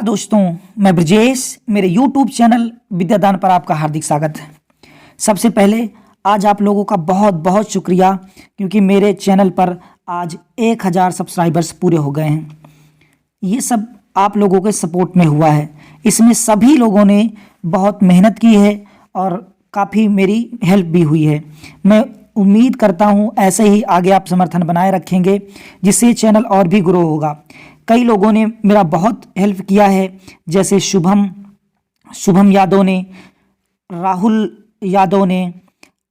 दोस्तों, मैं ब्रजेश, मेरे YouTube चैनल विद्यादान पर आपका हार्दिक स्वागत है। सबसे पहले आज आप लोगों का बहुत बहुत शुक्रिया, क्योंकि मेरे चैनल पर आज 1000 सब्सक्राइबर्स पूरे हो गए हैं। ये सब आप लोगों के सपोर्ट में हुआ है। इसमें सभी लोगों ने बहुत मेहनत की है और काफ़ी मेरी हेल्प भी हुई है। मैं उम्मीद करता हूँ ऐसे ही आगे आप समर्थन बनाए रखेंगे, जिससे चैनल और भी ग्रो होगा। कई लोगों ने मेरा बहुत हेल्प किया है, जैसे शुभम यादव ने, राहुल यादव ने,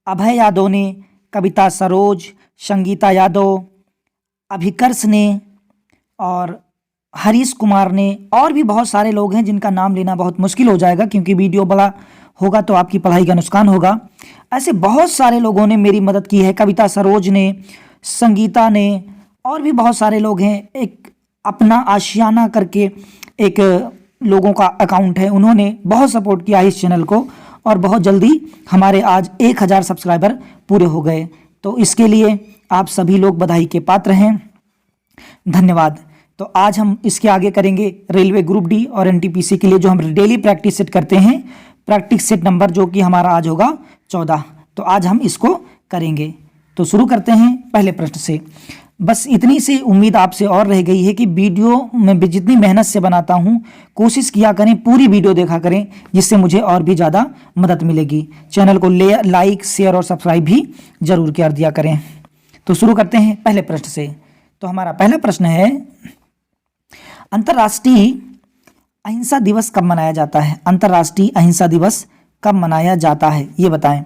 अभय यादव ने, कविता सरोज, संगीता यादव, अभिकर्ष ने और हरीश कुमार ने, और भी बहुत सारे लोग हैं जिनका नाम लेना बहुत मुश्किल हो जाएगा, क्योंकि वीडियो बड़ा होगा तो आपकी पढ़ाई का नुकसान होगा। ऐसे बहुत सारे लोगों ने मेरी मदद की है। कविता सरोज ने, संगीता ने, और भी बहुत सारे लोग हैं। एक अपना आशियाना करके एक लोगों का अकाउंट है, उन्होंने बहुत सपोर्ट किया इस चैनल को, और बहुत जल्दी हमारे आज 1000 सब्सक्राइबर पूरे हो गए। तो इसके लिए आप सभी लोग बधाई के पात्र हैं, धन्यवाद। तो आज हम इसके आगे करेंगे रेलवे ग्रुप डी और एनटीपीसी के लिए जो हम डेली प्रैक्टिस सेट करते हैं, प्रैक्टिस सेट नंबर जो कि हमारा आज होगा 14। तो आज हम इसको करेंगे। तो शुरू करते हैं पहले प्रश्न से। बस इतनी सी उम्मीद आपसे और रह गई है कि वीडियो में जितनी मेहनत से बनाता हूँ, कोशिश किया करें पूरी वीडियो देखा करें, जिससे मुझे और भी ज़्यादा मदद मिलेगी। चैनल को लाइक, शेयर और सब्सक्राइब भी जरूर कर दिया करें। तो शुरू करते हैं पहले प्रश्न से। तो हमारा पहला प्रश्न है, अंतर्राष्ट्रीय अहिंसा दिवस कब मनाया जाता है? अंतर्राष्ट्रीय अहिंसा दिवस कब मनाया जाता है ये बताएं।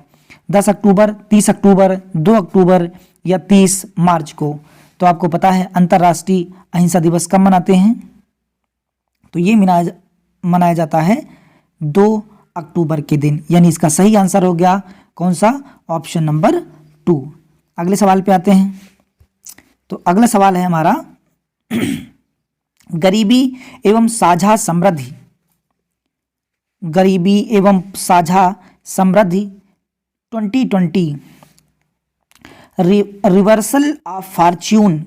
10 अक्टूबर, 30 अक्टूबर, 2 अक्टूबर या 30 मार्च को? तो आपको पता है अंतर्राष्ट्रीय अहिंसा दिवस कब मनाते हैं? तो ये मनाया जाता है 2 अक्टूबर के दिन, यानी इसका सही आंसर हो गया कौन सा? Option number 2। अगले सवाल पे आते हैं। तो अगला सवाल है हमारा, गरीबी एवं साझा समृद्धि, गरीबी एवं साझा समृद्धि 2020 रिवर्सल ऑफ फॉर्च्यून,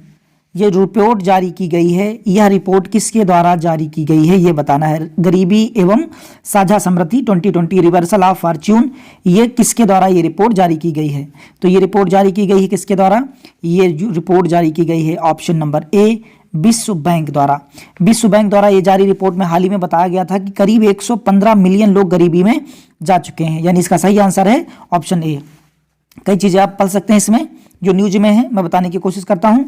ये रिपोर्ट जारी की गई है। यह रिपोर्ट किसके द्वारा जारी की गई है ये बताना है। गरीबी एवं साझा समृद्धि 2020 रिवर्सल ऑफ फॉर्च्यून, ये किसके द्वारा ये रिपोर्ट जारी की गई है? तो ये रिपोर्ट जारी की गई है किसके द्वारा? ये रिपोर्ट जारी की गई है ऑप्शन नंबर ए, विश्व बैंक द्वारा। विश्व बैंक द्वारा ये जारी रिपोर्ट में हाल ही में बताया गया था कि करीब 115 मिलियन लोग गरीबी में जा चुके हैं, यानी इसका सही आंसर है ऑप्शन ए। कई चीजें आप पढ़ सकते हैं इसमें जो न्यूज में है, मैं बताने की कोशिश करता हूं।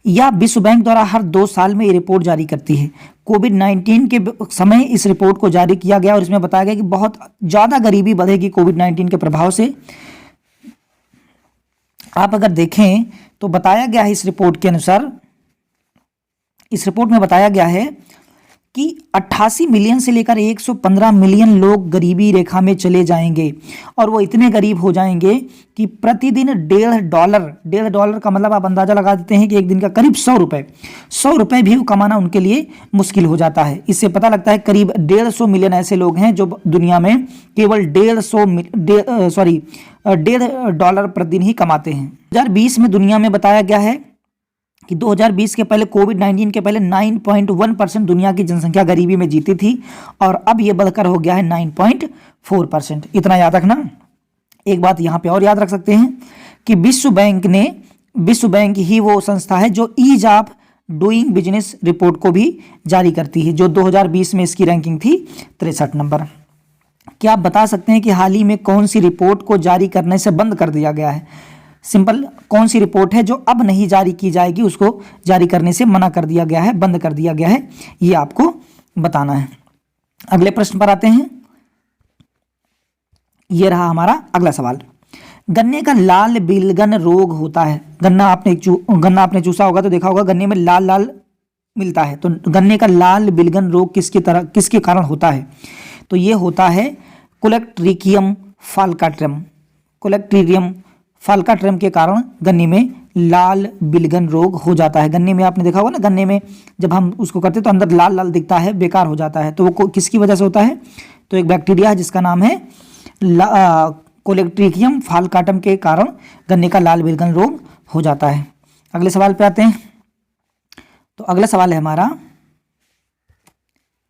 या विश्व बैंक द्वारा हर 2 साल में ये रिपोर्ट जारी करती है। कोविड-19 के समय इस रिपोर्ट को जारी किया गया और इसमें बताया गया कि बहुत ज़्यादा गरीबी बढ़ेगी कोविड-19 के प्रभाव से। आप अगर देखें तो बताया गया है इस रिपोर्ट के अनुसार, इस रिपोर्ट में बताया गया है कि 88 मिलियन से लेकर 115 मिलियन लोग गरीबी रेखा में चले जाएंगे, और वो इतने गरीब हो जाएंगे कि प्रतिदिन $1.5 का मतलब आप अंदाजा लगा देते हैं कि एक दिन का करीब 100 रुपए भी कमाना उनके लिए मुश्किल हो जाता है। इससे पता लगता है करीब 150 मिलियन ऐसे लोग हैं जो दुनिया में केवल $1.5 प्रतिदिन ही कमाते हैं। 2020 में दुनिया में बताया गया है कि 2020 के पहले, कोविड-19 के पहले 9.1% दुनिया की जनसंख्या गरीबी में जीती थी, और अब ये बढ़कर हो गया है 9.4%। इतना याद रखना। एक बात यहाँ पे और याद रख सकते हैं कि विश्व बैंक ही वो संस्था है जो ease of doing business report को भी जारी करती है, जो 2020 में इसकी रैंकिंग थी 63 नंबर। क्या आप बता सकते हैं कि हाल ही में कौन सी रिपोर्ट को जारी करने से बंद कर दिया गया है? सिंपल, कौन सी रिपोर्ट है जो अब नहीं जारी की जाएगी, उसको जारी करने से मना कर दिया गया है, बंद कर दिया गया है, ये आपको बताना है। अगले प्रश्न पर आते हैं। ये रहा हमारा अगला सवाल। गन्ने का लाल बिलगन रोग होता है। गन्ना आपने चूसा होगा तो देखा होगा गन्ने में लाल लाल मिलता है। तो गन्ने का लाल बिलगन रोग किसके कारण होता है? तो ये होता है कोलेक्ट्रिडियम फाल्काट्रियम के कारण गन्ने में लाल बिलगन रोग हो जाता है। गन्ने में आपने देखा होगा ना, गन्ने में जब हम उसको करते तो अंदर लाल लाल दिखता है, बेकार हो जाता है। तो वो किसकी वजह से होता है? तो एक बैक्टीरिया है जिसका नाम है कोलेक्ट्रिडियम फाल्काट्रियम के कारण गन्ने का लाल बिलगन रोग हो जाता है। अगले सवाल पे आते हैं। तो अगला सवाल है हमारा,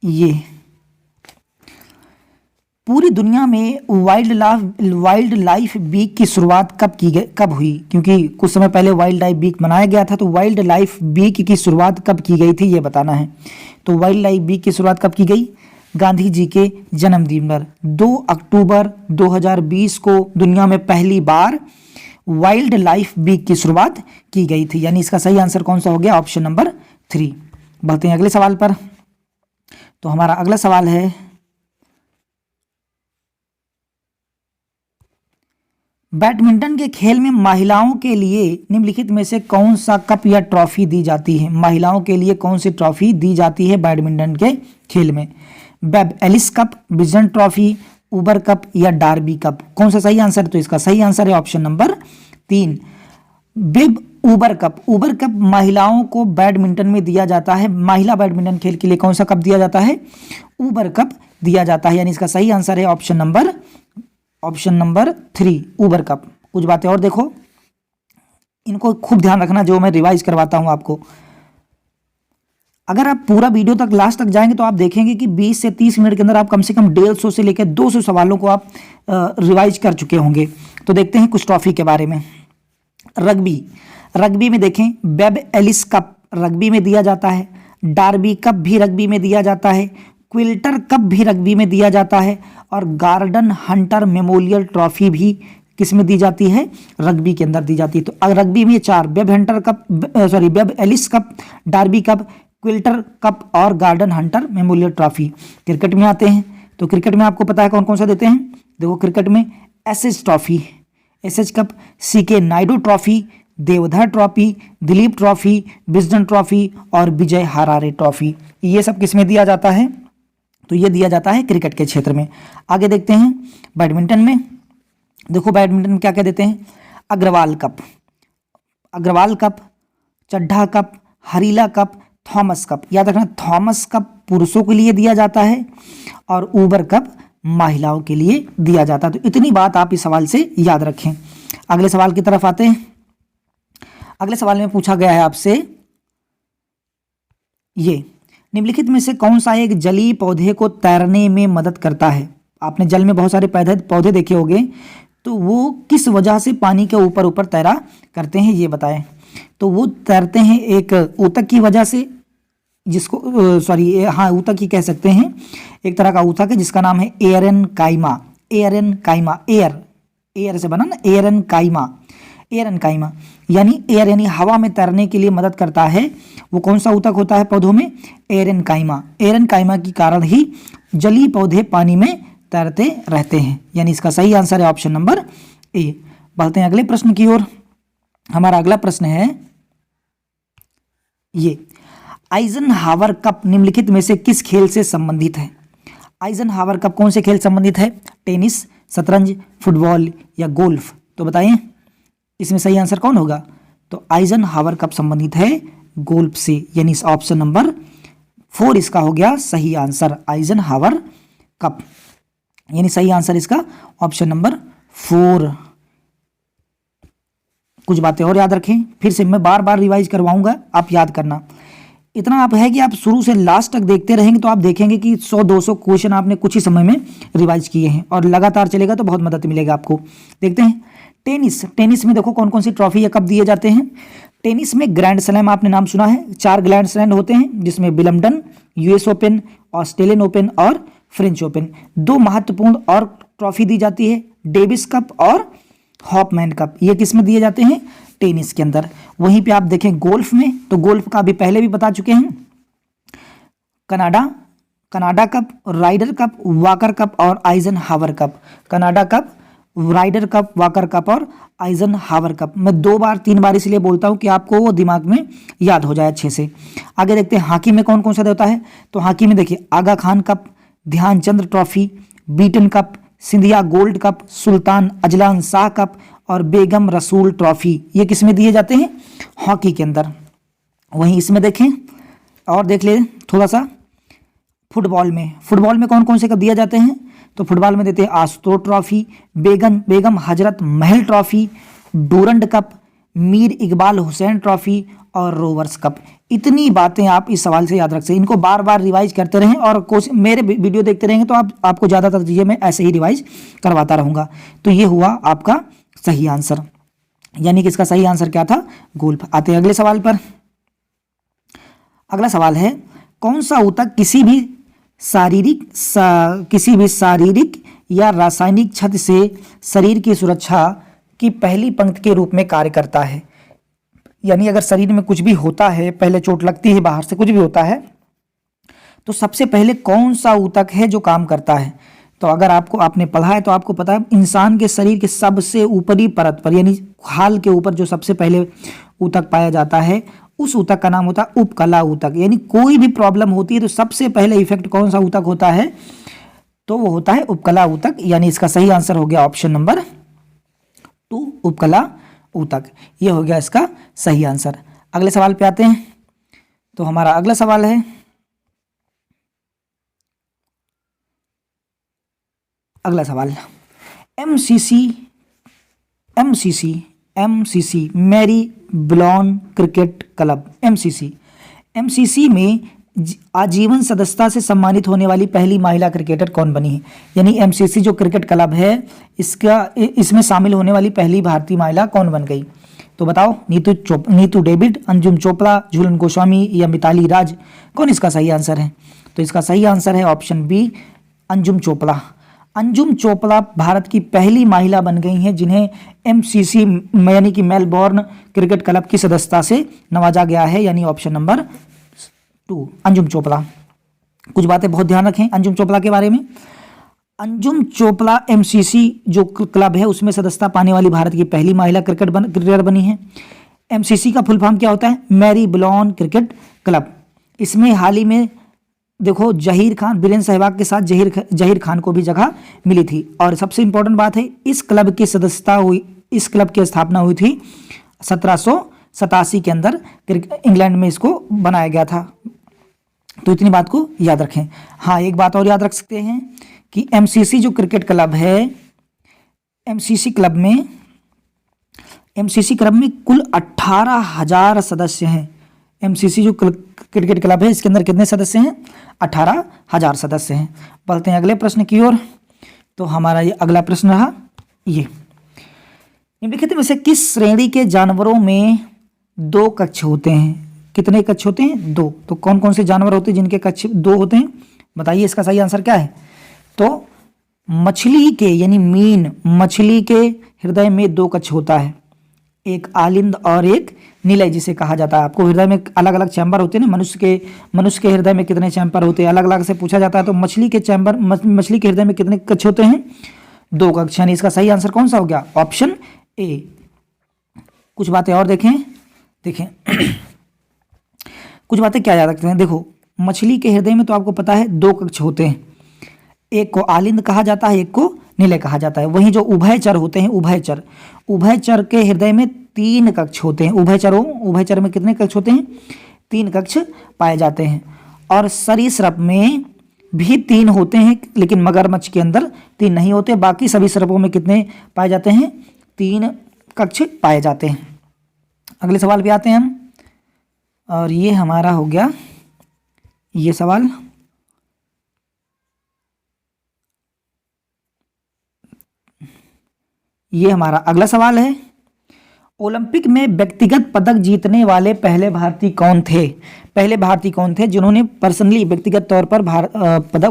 ये पूरी दुनिया में वाइल्ड लाइफ वीक की शुरुआत कब हुई? क्योंकि कुछ समय पहले वाइल्ड लाइफ वीक मनाया गया था, तो वाइल्ड लाइफ वीक की शुरुआत कब की गई थी ये बताना है। तो वाइल्ड लाइफ वीक की शुरुआत कब की गई? गांधी जी के जन्मदिन पर 2 अक्टूबर 2020 को दुनिया में पहली बार वाइल्ड लाइफ वीक की शुरुआत की गई थी। यानी इसका सही आंसर कौन सा हो गया? Option number 3। बढ़ते हैं अगले सवाल पर। तो हमारा अगला सवाल है, बैडमिंटन के खेल में महिलाओं के लिए निम्नलिखित में से कौन सा कप या ट्रॉफी दी जाती है? महिलाओं के लिए कौन सी ट्रॉफी दी जाती है बैडमिंटन के खेल में? बेब एलिस कप, विजन ट्रॉफी, उबर कप या डार्बी कप? कौन सा सही आंसर है? तो इसका सही आंसर है ऑप्शन नंबर 3, बिब उबर कप। उबर कप महिलाओं को बैडमिंटन में दिया जाता है। महिला बैडमिंटन खेल के लिए कौन सा कप दिया जाता है? उबर कप दिया जाता है। यानी इसका सही आंसर है ऑप्शन नंबर 3, उबर कप। कुछ बातें और देखो, इनको खूब ध्यान रखना जो मैं रिवाइज करवाता हूं आपको। अगर आप पूरा वीडियो तक लास्ट तक जाएंगे तो आप देखेंगे कि 20 से 30 मिनट के अंदर आप कम से कम 150 से लेकर 200 सवालों को आप रिवाइज कर चुके होंगे। तो देखते हैं कुछ ट्रॉफी के बारे में। रग्बी में देखें, बेब एलिस कप रग्बी में दिया जाता है, डार्बी कप भी रग्बी में दिया जाता है, क्विल्टर कप भी रग्बी में दिया जाता है, और गार्डन हंटर मेमोरियल ट्रॉफी भी किस में दी जाती है? रग्बी के अंदर दी जाती है। तो रग्बी में 4, बेब एलिस cup, Derby cup, Quilter cup और garden hunter memorial trophy. Cricket में आते हैं, तो क्रिकेट में आपको पता है कौन कौन सा देते हैं? देखो, क्रिकेट में SH trophy, SH cup, CK Naidu trophy, Deodhar trophy, Duleep trophy, Wisden trophy और विजय हरारे ट्रॉफी। ये सब किस में दिया जाता है? तो ये दिया जाता है क्रिकेट के क्षेत्र में। आगे देखते हैं बैडमिंटन में। देखो, बैडमिंटन में क्या क्या देते हैं? अग्रवाल कप, चड्ढा कप, हरीला कप, थॉमस कप। याद रखना, थॉमस कप पुरुषों के लिए दिया जाता है और उबर कप महिलाओं के लिए दिया जाता है। तो इतनी बात आप इस सवाल से याद रखें। अगले सवाल की तरफ आते हैं। अगले सवाल में पूछा गया है आपसे, ये निम्नलिखित में से कौन सा एक जलीय पौधे को तैरने में मदद करता है? आपने जल में बहुत सारे पौधे देखे होंगे, तो वो किस वजह से पानी के ऊपर ऊपर तैरा करते हैं ये बताएं। तो वो तैरते हैं एक ऊतक की वजह से, जिसको ऊतक ही कह सकते हैं, एक तरह का ऊतक है जिसका नाम है एयरेनकाइमा। एयर से बना ना, एयरेनकाइमा यानी एयर यानी हवा में तैरने के लिए मदद करता है। वो कौन सा ऊतक होता है पौधों में? एयरेनकाइमा के कारण ही जलीय पौधे पानी में तैरते रहते हैं। यानी इसका सही आंसर है ऑप्शन नंबर ए। बढ़ते हैं अगले प्रश्न की ओर। हमारा अगला प्रश्न है ये, आइजनहावर कप निम्नलिखित में से किस खेल से संबंधित है? आइजनहावर कप कौन से खेल संबंधित है? टेनिस, शतरंज, फुटबॉल या गोल्फ? तो बताइए इसमें सही आंसर कौन होगा? तो आइजनहावर कप संबंधित है गोल्फ से। यानी इस ऑप्शन नंबर 4 इसका हो गया सही आंसर, आइजनहावर कप। यानी सही आंसर इसका ऑप्शन नंबर 4। कुछ बातें और याद रखें, फिर से मैं बार बार रिवाइज करवाऊंगा, आप याद करना। इतना आप है कि आप शुरू से लास्ट तक देखते रहेंगे तो आप देखेंगे कि 100-200 क्वेश्चन आपने कुछ ही समय में रिवाइज किए हैं, और लगातार चलेगा तो बहुत मदद मिलेगा आपको। देखते हैं टेनिस में देखो कौन कौन सी ट्रॉफी या कप दिए जाते हैं। टेनिस में ग्रैंड स्लैम आपने नाम सुना है, 4 ग्रैंड स्लैम होते हैं जिसमें Wimbledon, US open, Australian open और फ्रेंच ओपन। 2 महत्वपूर्ण और ट्रॉफी दी जाती है, डेविस कप और हॉपमैन कप। ये किस में दिए जाते हैं? टेनिस के अंदर। वहीं पे आप देखें गोल्फ में, तो गोल्फ का अभी पहले भी बता चुके हैं, Canada cup, Ryder cup, Walker cup और Eisenhower cup. Canada cup, Ryder cup, Walker cup और आइजनहावर कप। मैं 2 बार 3 बार इसलिए बोलता हूं कि आपको वो दिमाग में याद हो जाए अच्छे से। आगे देखते हैं हॉकी में कौन कौन सा होता है। तो हॉकी में देखिए Aga Khan cup, Dhyanchand trophy, Beighton cup, Scindia gold cup, Sultan Azlan Shah cup और बेगम रसूल ट्रॉफी। ये किस में दिए जाते हैं? हॉकी के अंदर। वहीं इसमें देखें और देख ले थोड़ा सा फुटबॉल में कौन कौन से कप दिए जाते हैं? तो फुटबॉल में देते हैं Ashutosh trophy, Begum Hazrat Mahal trophy, Durand cup, Mir Iqbal Hussain trophy और रोवर्स कप। इतनी बातें आप इस सवाल से याद रख सकते हैं। इनको बार बार रिवाइज करते रहें और मेरे वीडियो देखते रहेंगे तो आपको ज़्यादातर चीज़ें मैं ऐसे ही रिवाइज करवाता रहूँगा। तो ये हुआ आपका सही आंसर, यानी कि इसका सही आंसर क्या था? गोल्फ। आते हैं अगले सवाल पर। अगला सवाल है, कौन सा ऊतक किसी भी शारीरिक या रासायनिक क्षति से शरीर की सुरक्षा की पहली पंक्ति के रूप में कार्य करता है? यानी अगर शरीर में कुछ भी होता है, पहले चोट लगती है, बाहर से कुछ भी होता है, तो सबसे पहले कौन सा ऊतक है जो काम करता है? तो अगर आपने पढ़ा है तो आपको पता है, इंसान के शरीर के सबसे ऊपरी परत पर यानी खाल के ऊपर जो सबसे पहले ऊतक पाया जाता है, उस ऊतक का नाम होता है उपकला ऊतक। यानी कोई भी प्रॉब्लम होती है तो सबसे पहले इफेक्ट कौन सा ऊतक होता है? तो वो होता है उपकला ऊतक। यानी इसका सही आंसर हो गया ऑप्शन नंबर 2, उपकला ऊतक। ये हो गया इसका सही आंसर। अगले सवाल पे आते हैं। तो हमारा अगला सवाल है, अगला सवाल MCC Marylebone cricket club, MCC में आजीवन सदस्यता से सम्मानित होने वाली पहली महिला क्रिकेटर कौन बनी है? यानी एमसीसी जो क्रिकेट क्लब है, इसमें शामिल होने वाली पहली भारतीय महिला कौन बन गई? तो बताओ, नीतू डेविड, अंजुम चोपड़ा, झूलन गोस्वामी या मिताली राज, कौन इसका सही आंसर है? तो इसका सही आंसर है ऑप्शन बी, अंजुम चोपड़ा। अंजुम चोपड़ा भारत की पहली महिला बन गई हैं जिन्हें एमसीसी यानी कि मेलबोर्न क्रिकेट क्लब की सदस्यता से नवाजा गया है, यानी ऑप्शन नंबर 2, अंजुम चोपड़ा। कुछ बातें बहुत ध्यान रखें अंजुम चोपड़ा के बारे में। अंजुम चोपड़ा एमसीसी जो क्लब है उसमें सदस्यता पाने वाली भारत की पहली महिला क्रिकेटर बनी है। एमसीसी का फुल फॉर्म क्या होता है? Marylebone cricket club. इसमें हाल ही में देखो जहीर खान, वीरेंद्र सहवाग के साथ जहीर खान को भी जगह मिली थी। और सबसे इंपॉर्टेंट बात है, इस क्लब की स्थापना हुई थी 1787 के अंदर, इंग्लैंड में इसको बनाया गया था। तो इतनी बात को याद रखें। हाँ, एक बात और याद रख सकते हैं कि एमसीसी जो क्रिकेट क्लब है, एमसीसी क्लब में कुल 18,000 सदस्य हैं। एमसीसी जो क्रिकेट क्लब है इसके अंदर कितने सदस्य हैं? 18,000 सदस्य हैं। बढ़ते हैं अगले प्रश्न की ओर। तो हमारा ये अगला प्रश्न रहा, ये निम्नलिखित में से किस श्रेणी के जानवरों में 2 कक्ष होते हैं? कितने कक्ष होते हैं? 2। तो कौन कौन से जानवर होते हैं जिनके कक्ष 2 होते हैं? बताइए, इसका सही आंसर क्या है? तो मछली के यानी मीन मछली के हृदय में 2 कक्ष होता है, एक आलिंद और एक निलय जिसे कहा जाता है। आपको हृदय में अलग अलग चैम्बर होते हैं ना, मनुष्य के हृदय में कितने चैम्बर होते हैं अलग अलग से पूछा जाता है। तो मछली के हृदय में कितने कक्ष होते हैं? 2 कक्ष। यानी इसका सही आंसर कौन सा हो गया? Option A. कुछ बातें और देखें कुछ बातें क्या याद रखते हैं। देखो, मछली के हृदय में तो आपको पता है 2 कक्ष होते हैं, एक को आलिंद कहा जाता है, एक को निलय कहा जाता है। वहीं जो उभयचर होते हैं, उभयचर के हृदय में 3 कक्ष होते हैं। उभयचर में कितने कक्ष होते हैं? 3 कक्ष पाए जाते हैं। और सरीसृप में भी 3 होते हैं, लेकिन मगरमच्छ के अंदर 3 नहीं होते। बाकी सभी सरीसृपों में कितने पाए जाते हैं? 3 कक्ष पाए जाते हैं। अगले सवाल पे आते हैं हम, और ये हमारा हो गया ये सवाल। ये हमारा अगला सवाल है, ओलंपिक में व्यक्तिगत पदक जीतने वाले पहले भारतीय कौन थे? पहले भारतीय कौन थे जिन्होंने पर्सनली व्यक्तिगत तौर पर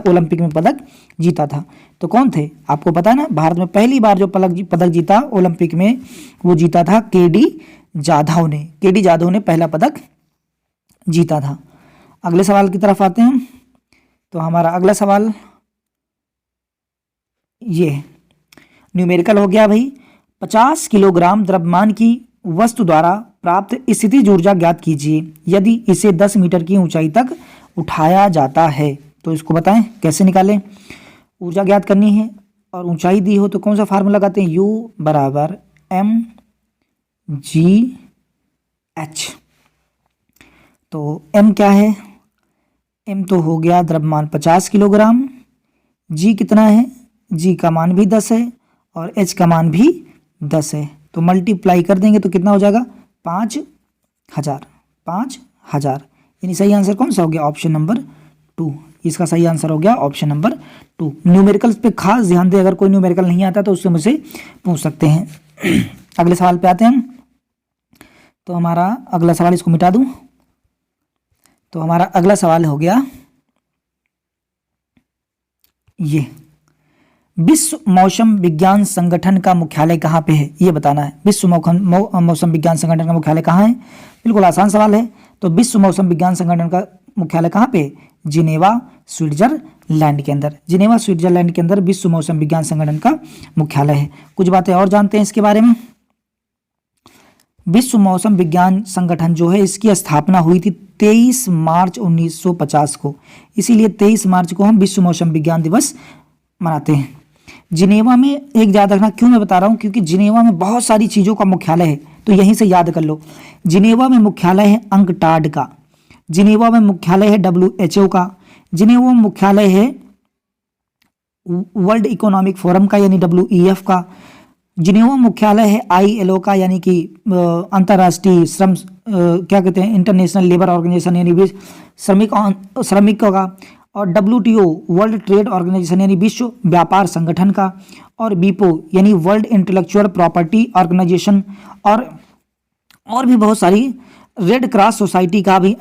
ओलंपिक में पदक जीता था? तो कौन थे? आपको पता है ना, भारत में पहली बार जो पदक जीता ओलंपिक में, वो जीता था केडी जाधव ने पहला पदक जीता था। अगले सवाल की तरफ आते हैं। तो हमारा अगला सवाल ये न्यूमेरिकल हो गया भाई। 50 किलोग्राम द्रव्यमान की वस्तु द्वारा प्राप्त स्थितिज ऊर्जा ज्ञात कीजिए यदि इसे 10 मीटर की ऊंचाई तक उठाया जाता है। तो इसको बताएं कैसे निकालें। ऊर्जा ज्ञात करनी है और ऊंचाई दी हो तो कौन सा फार्मूला लगाते हैं? U बराबर mgh। तो m क्या है? m तो हो गया द्रव्यमान 50 किलोग्राम, g कितना है? g का मान भी 10 है और h का मान भी 10 है। तो मल्टीप्लाई कर देंगे तो कितना हो जाएगा? 5000। 5,000। यानी सही आंसर कौन सा हो गया? Option number 2। इसका सही आंसर हो गया ऑप्शन नंबर 2। न्यूमेरिकल्स पे खास ध्यान दें, अगर कोई न्यूमेरिकल नहीं आता तो उससे मुझसे पूछ सकते हैं। अगले सवाल पे आते हैं। तो हमारा अगला सवाल, इसको मिटा दूं, तो हमारा अगला सवाल हो गया ये, विश्व मौसम विज्ञान संगठन का मुख्यालय कहाँ पे है? ये बताना है। विश्व मौसम विज्ञान संगठन का मुख्यालय कहाँ है? बिल्कुल आसान सवाल है। तो विश्व मौसम विज्ञान संगठन का मुख्यालय कहाँ पे? जिनेवा, स्विट्जरलैंड के अंदर। जिनेवा, स्विट्जरलैंड के अंदर विश्व मौसम विज्ञान संगठन का मुख्यालय है। कुछ बातें और जानते हैं इसके बारे में। विश्व मौसम विज्ञान संगठन जो है, इसकी स्थापना हुई थी 23 मार्च 1950 को। इसीलिए 23 मार्च को हम विश्व मौसम विज्ञान दिवस मनाते हैं। जिनेवा में एक याद रखना, क्यों मैं बता रहा हूँ, क्योंकि जिनेवा में बहुत सारी चीज़ों का मुख्यालय है, तो यहीं से याद कर लो। जिनेवा में मुख्यालय है अंकटाड का, जिनेवा में मुख्यालय है WHO का, जिनेवा में मुख्यालय है वर्ल्ड इकोनॉमिक फोरम का यानी WEF का, जिनेवा मुख्यालय है ILO का यानी कि अंतर्राष्ट्रीय श्रम क्या कहते हैं, इंटरनेशनल लेबर ऑर्गेनाइजेशन यानी श्रमिकों का, और WTO वर्ल्ड ट्रेड ऑर्गेनाइजेशन यानी विश्व व्यापार संगठन का, और WIPO यानी वर्ल्ड इंटेलेक्चुअल प्रॉपर्टी ऑर्गेनाइजेशन, और भी बहुत सारी, रेड क्रॉस सोसाइटी का भी,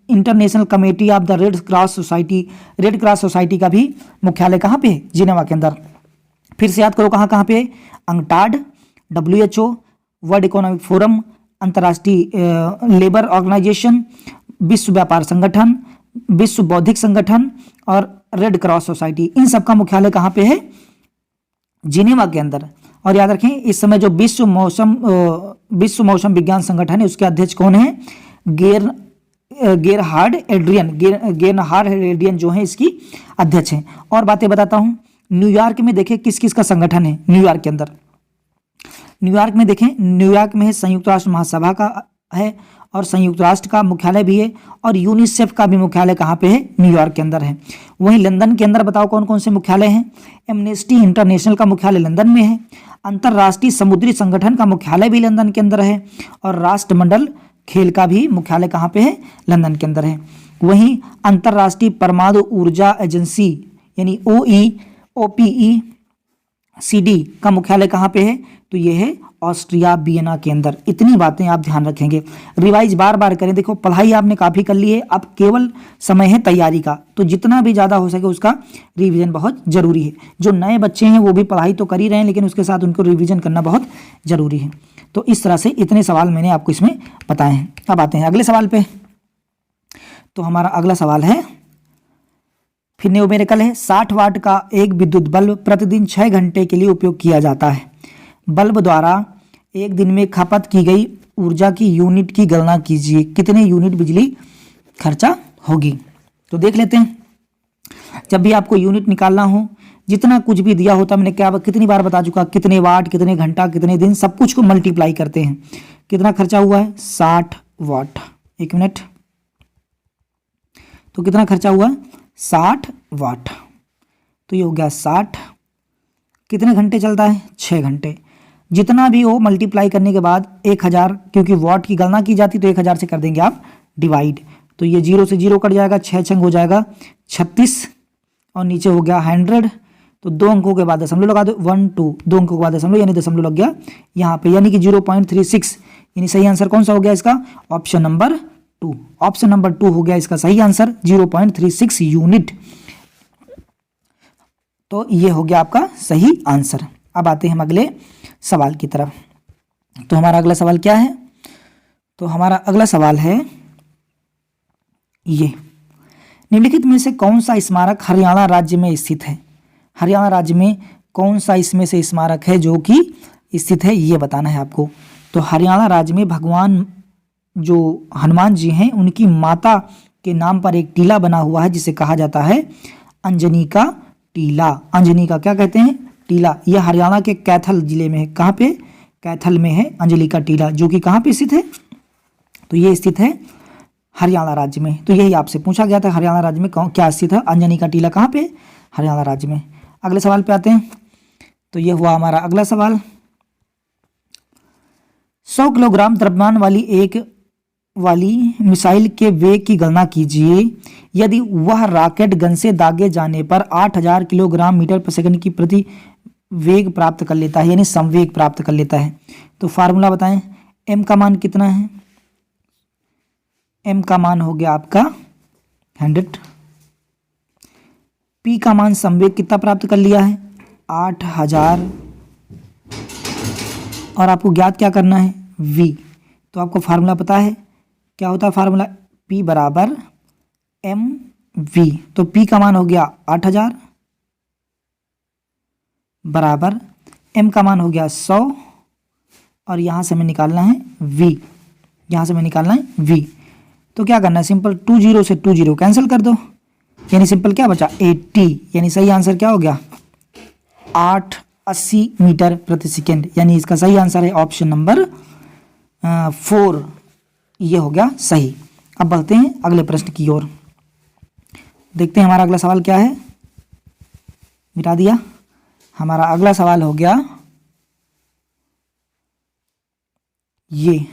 international committee of the red cross society का भी मुख्यालय कहाँ पे है? जिनेवा के अंदर। फिर से याद करो कहाँ कहाँ पे? UNCTAD, WHO, world economic forum, अंतर्राष्ट्रीय लेबर ऑर्गेनाइजेशन, विश्व व्यापार संगठन, विश्व बौद्धिक संगठन और रेड क्रॉस सोसाइटी, इन सब का मुख्यालय कहाँ पे है? जिनेवा के अंदर। और याद रखें, इस समय जो विश्व मौसम विज्ञान संगठन है, उसके अध्यक्ष कौन है? गेरहार्ड एड्रियन जो है इसकी अध्यक्ष हैं। और बातें बताता हूँ। न्यूयॉर्क में देखें किस किस का संगठन है न्यूयॉर्क के अंदर। न्यूयॉर्क में देखें, न्यूयॉर्क में है संयुक्त राष्ट्र महासभा का है, और संयुक्त राष्ट्र का मुख्यालय भी है, और यूनिसेफ का भी मुख्यालय कहाँ पे है? न्यूयॉर्क के अंदर है। वहीं लंदन के अंदर बताओ कौन कौन से मुख्यालय हैं? एमनेस्टी इंटरनेशनल का मुख्यालय लंदन में है, अंतर्राष्ट्रीय समुद्री संगठन का मुख्यालय भी लंदन के अंदर है, और राष्ट्रमंडल खेल का भी मुख्यालय कहाँ पे है? लंदन के अंदर है। वहीं अंतर्राष्ट्रीय परमाणु ऊर्जा एजेंसी यानी OPECD का मुख्यालय कहाँ पे है? तो ये है ऑस्ट्रिया वियना के अंदर। इतनी बातें आप ध्यान रखेंगे, रिवाइज बार बार करें। देखो पढ़ाई आपने काफ़ी कर ली है, अब केवल समय है तैयारी का, तो जितना भी ज़्यादा हो सके उसका रिवीजन बहुत ज़रूरी है। जो नए बच्चे हैं वो भी पढ़ाई तो कर ही रहे हैं, लेकिन उसके साथ उनको रिवीजन करना बहुत ज़रूरी है। तो इस तरह से इतने सवाल मैंने आपको इसमें बताए हैं। अब आते हैं अगले सवाल पे। तो हमारा अगला सवाल है, फिर न्यूमेरिकल है। 60 वाट का एक विद्युत बल्ब प्रतिदिन 6 घंटे के लिए उपयोग किया जाता है। बल्ब द्वारा एक दिन में खपत की गई ऊर्जा की यूनिट की गणना कीजिए, कितने यूनिट बिजली खर्चा होगी? तो देख लेते हैं। जब भी आपको यूनिट निकालना हो, जितना कुछ भी दिया होता, मैंने क्या कितनी बार बता चुका, कितने वाट, कितने घंटा, कितने दिन, सब कुछ को मल्टीप्लाई करते हैं। कितना खर्चा हुआ है? 60 वाट। एक मिनट, तो कितना खर्चा हुआ? 60 वाट। तो ये हो गया 60। कितने घंटे चलता है? 6 घंटे। जितना भी हो मल्टीप्लाई करने के बाद 1000, क्योंकि वाट की गणना की जाती तो 1000 से कर देंगे आप डिवाइड। तो ये 0 से 0 कट जाएगा, 6 छंग हो जाएगा 36, और नीचे हो गया 100। तो 2 अंकों के बाद दशमलव लगा दो, 1 2, 2 अंकों के बाद दशमलव यानी दशमलव लग गया यहाँ पे, यानी कि 0.36। यानी सही आंसर कौन सा हो गया इसका? Option number 2। ऑप्शन नंबर 2 हो गया इसका सही आंसर, 0.36 यूनिट। तो ये हो गया आपका सही आंसर। अब आते हैं हम अगले सवाल की तरफ। तो हमारा अगला सवाल क्या है? तो हमारा अगला सवाल है ये, निम्नलिखित में से कौन सा स्मारक हरियाणा राज्य में स्थित है? हरियाणा राज्य में कौन सा इसमें से स्मारक है जो कि स्थित है, ये बताना है आपको। तो हरियाणा राज्य में भगवान जो हनुमान जी हैं उनकी माता के नाम पर एक टीला बना हुआ है, जिसे कहा जाता है अंजनी का टीला। अंजनी का क्या कहते हैं? टीला। यह हरियाणा के कैथल जिले में है। कहाँ पे? कैथल में है अंजनी का टीला, जो कि कहाँ पे स्थित है? तो ये स्थित है हरियाणा राज्य में। तो यही आपसे पूछा गया था, हरियाणा राज्य में क्या स्थित है? अंजनी का टीला कहाँ पे? हरियाणा राज्य में। अगले सवाल पे आते हैं। तो ये हुआ हमारा अगला सवाल। 100 किलोग्राम द्रव्यमान वाली एक वाली मिसाइल के वेग की गणना कीजिए यदि वह रॉकेट गन से दागे जाने पर 8000 किलोग्राम मीटर पर सेकंड की प्रति वेग प्राप्त कर लेता है, यानी संवेग प्राप्त कर लेता है। तो फार्मूला बताएं, m का मान कितना है? m का मान हो गया आपका 100। p का मान संवेग कितना प्राप्त कर लिया है? 8000। और आपको ज्ञात क्या करना है? v। तो आपको फार्मूला पता है क्या होता है? फार्मूला p बराबर mv। तो p का मान हो गया 8000 बराबर m का मान हो गया 100 और यहाँ से हमें निकालना है v। यहाँ से हमें निकालना है v। तो क्या करना है? सिंपल 20 से 20 कैंसिल कर दो, यानी सिंपल क्या बचा? 80। यानी सही आंसर क्या हो गया? 880 मीटर प्रति सेकेंड। यानी इसका सही आंसर है ऑप्शन नंबर 4। ये हो गया सही। अब बढ़ते हैं अगले प्रश्न की ओर। देखते हैं हमारा अगला सवाल क्या है। मिटा दिया। हमारा अगला सवाल हो गया ये,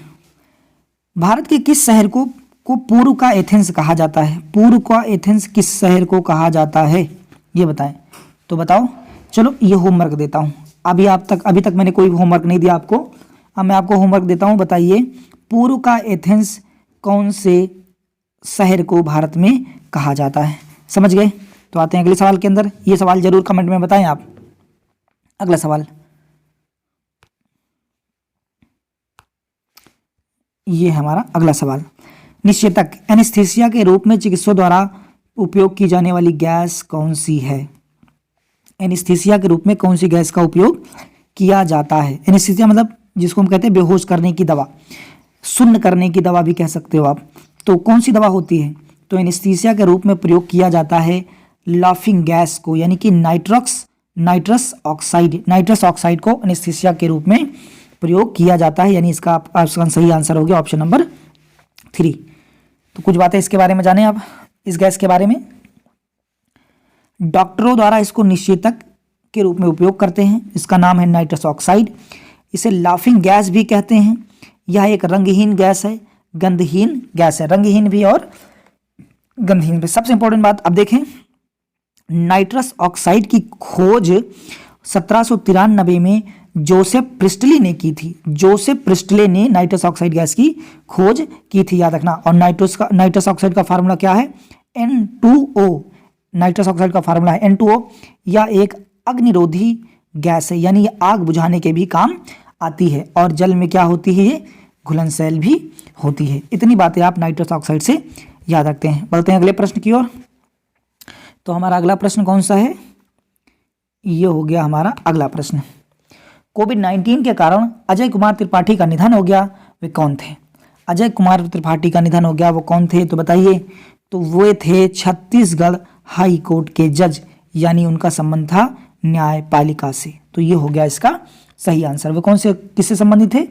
भारत के किस शहर को पूर्व का एथेंस कहा जाता है? पूर्व का एथेंस किस शहर को कहा जाता है, ये बताएं। तो बताओ। चलो ये होमवर्क देता हूँ। अभी तक मैंने कोई होमवर्क नहीं दिया आपको। अब मैं आपको होमवर्क देता हूँ। बताइए पूर्व का एथेंस कौन से शहर को भारत में कहा जाता है? समझ गए? तो आते हैं अगले सवाल के अंदर। ये सवाल जरूर कमेंट में बताएं आप। अगला सवाल ये है हमारा अगला सवाल। निश्चेतक एनेस्थीसिया के रूप में चिकित्सकों द्वारा उपयोग की जाने वाली गैस कौन सी है? एनेस्थीसिया के रूप में कौन सी गैस का उपयोग किया जाता है? एनेस्थीसिया मतलब जिसको हम कहते हैं बेहोश करने की दवा, सुन्न करने की दवा भी कह सकते हो आप। तो कौन सी दवा होती है? तो एनेस्थीसिया के रूप में प्रयोग किया जाता है लाफिंग गैस को, यानी कि नाइट्रस ऑक्साइड को एनेस्थीसिया के रूप में प्रयोग किया जाता है। यानी इसका सही आंसर हो गया ऑप्शन नंबर 3। तो कुछ बातें इसके बारे में जाने आप, इस गैस के बारे में। डॉक्टरों द्वारा इसको निश्चेतक के रूप में उपयोग करते हैं। इसका नाम है नाइट्रस ऑक्साइड। इसे लाफिंग गैस भी कहते हैं। यह एक रंगहीन गैस है, गंधहीन गैस है। रंगहीन भी और गंधहीन भी। सबसे इंपॉर्टेंट बात अब देखें, नाइट्रस ऑक्साइड की खोज 1793 में जोसेफ प्रिस्टली ने की थी। जोसेफ प्रिस्टले ने नाइट्रस ऑक्साइड गैस की खोज की थी, याद रखना। और नाइट्रस ऑक्साइड का फार्मूला क्या है? N2O। नाइट्रस ऑक्साइड का फार्मूला है N2O। यह एक अग्निरोधी गैस है, यानी ये आग बुझाने के भी काम आती है। और जल में क्या होती है? ये घुलनशील भी होती है। इतनी बातें आप नाइट्रस ऑक्साइड से याद रखते हैं। बढ़ते हैं अगले प्रश्न की ओर। तो हमारा अगला प्रश्न कौन सा है? ये हो गया हमारा अगला प्रश्न। कोविड-19 के कारण अजय कुमार त्रिपाठी का निधन हो गया, वे कौन थे? अजय कुमार त्रिपाठी का निधन हो गया, वो कौन थे? तो बताइए। तो वे थे छत्तीसगढ़ हाई कोर्ट के जज, यानी उनका संबंध था न्यायपालिका से। तो ये हो गया इसका सही आंसर। वो कौन से किससे संबंधित थे?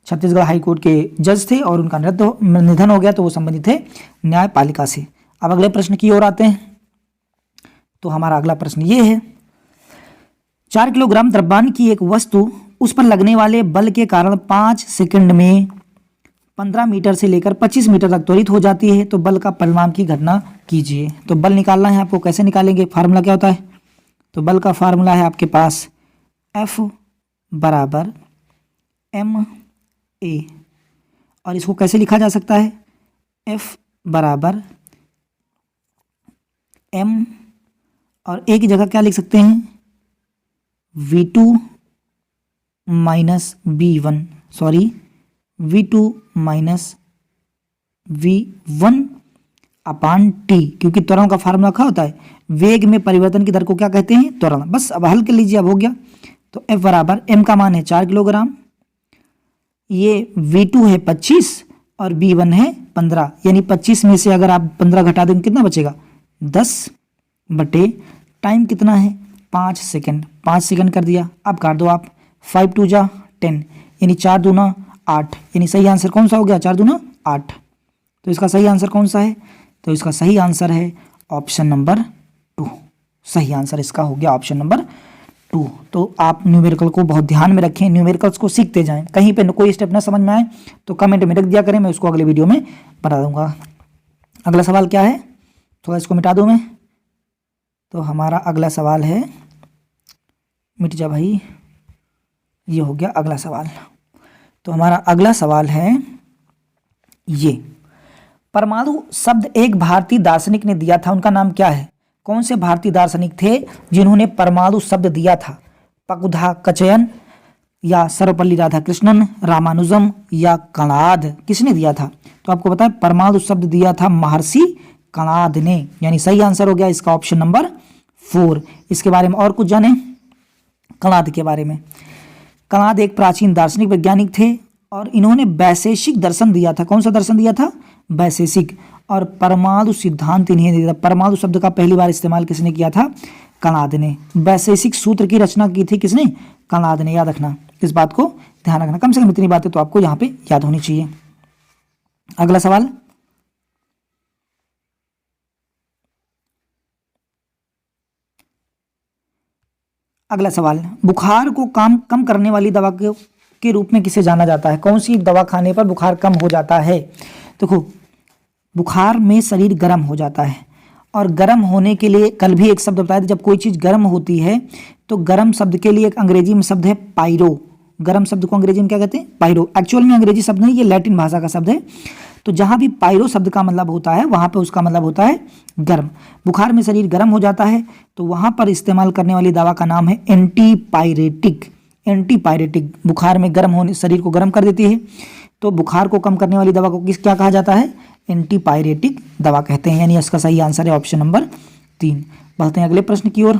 छत्तीसगढ़ हाई कोर्ट के जज थे और उनका निधन हो गया, तो वो संबंधित थे न्यायपालिका से। अब अगले प्रश्न की ओर आते हैं। तो हमारा अगला प्रश्न ये है, 4 किलोग्राम द्रव्यमान की एक वस्तु उस पर लगने वाले बल के कारण 5 सेकंड में 15 मीटर से लेकर 25 मीटर तक त्वरित हो जाती है। तो बल का परिमाण की गणना कीजिए। तो बल निकालना है आपको। कैसे निकालेंगे? फार्मूला क्या होता है? तो बल का फार्मूला है आपके पास F बराबर ma। और इसको कैसे लिखा जा सकता है? F बराबर m और a की जगह क्या लिख सकते हैं? V2 minus V1, sorry V2 minus V1 अपान T, क्योंकि त्वरण का फार्मूला क्या होता है? वेग में परिवर्तन की दर को क्या कहते हैं? त्वरण। बस अब हल कर लीजिए, अब हो गया। तो F बराबर m का मान है 4 किलोग्राम, ये V2 है 25 और V1 है 15, यानी 25 में से अगर आप 15 घटा देंगे कितना बचेगा? 10 बटे टाइम कितना है? 5 सेकंड। 5 सेकंड कर दिया। अब काट दो आप। 5 2 जा 10, यानी 4 दूना 8, यानी सही आंसर कौन सा हो गया? 4 दूना 8। तो इसका सही आंसर कौन सा है? तो इसका सही आंसर है ऑप्शन नंबर 2। सही आंसर इसका हो गया ऑप्शन नंबर 2। तो आप न्यूमेरिकल को बहुत ध्यान में रखें, न्यूमेरिकल्स को सीखते जाएं। कहीं पे कोई स्टेप ना समझ में आए तो कमेंट में रख दिया करें, मैं उसको अगले वीडियो में बता दूंगा। अगला सवाल क्या है, थोड़ा इसको मिटा दूं मैं। तो हमारा अगला सवाल है, मिट जा भाई, ये हो गया अगला सवाल। तो हमारा अगला सवाल है ये, परमाणु शब्द एक भारतीय दार्शनिक ने दिया था, उनका नाम क्या है? कौन से भारतीय दार्शनिक थे जिन्होंने परमाणु शब्द दिया था? पकुधा कचयन या सर्वपल्ली राधाकृष्णन, रामानुजम या कणाद, किसने दिया था? तो आपको पता है परमाणु शब्द दिया था महर्षि कणाद ने, यानी सही आंसर हो गया इसका ऑप्शन नंबर 4। इसके बारे में और कुछ जाने कणाद के बारे में। कणाद एक प्राचीन दार्शनिक वैज्ञानिक थे और इन्होंने वैशेषिक दर्शन दिया था। कौन सा दर्शन दिया था? वैशेषिक। और परमाणु सिद्धांत इन्हें दिया था। परमाणु शब्द का पहली बार इस्तेमाल किसने किया था? कणाद ने। वैशेषिक सूत्र की रचना की थी किसने? कणाद ने। याद रखना, इस बात को ध्यान रखना, कम से कम इतनी बातें तो आपको यहाँ पे याद होनी चाहिए। अगला सवाल, अगला सवाल, बुखार को कम करने वाली दवा के रूप में किसे जाना जाता है? कौन सी दवा खाने पर बुखार कम हो जाता है? देखो, बुखार में शरीर गर्म हो जाता है और गर्म होने के लिए कल भी एक शब्द बताया था, जब कोई चीज़ गर्म होती है तो गर्म शब्द के लिए एक अंग्रेजी में शब्द है पायरो। गर्म शब्द को अंग्रेजी में क्या कहते हैं? पायरो। एक्चुअल में अंग्रेजी शब्द नहीं, ये लैटिन भाषा का शब्द है। तो जहाँ भी पायरो शब्द का मतलब होता है वहाँ पे उसका मतलब होता है गर्म। बुखार में शरीर गर्म हो जाता है तो वहाँ पर इस्तेमाल करने वाली दवा का नाम है एंटीपायरेटिक। एंटीपायरेटिक बुखार में गर्म होने, शरीर को गर्म कर देती है, तो बुखार को कम करने वाली दवा को क्या कहा जाता है? एंटीपायरेटिक दवा कहते हैं, यानी इसका सही आंसर है ऑप्शन नंबर 3। बढ़ते हैं अगले प्रश्न की ओर।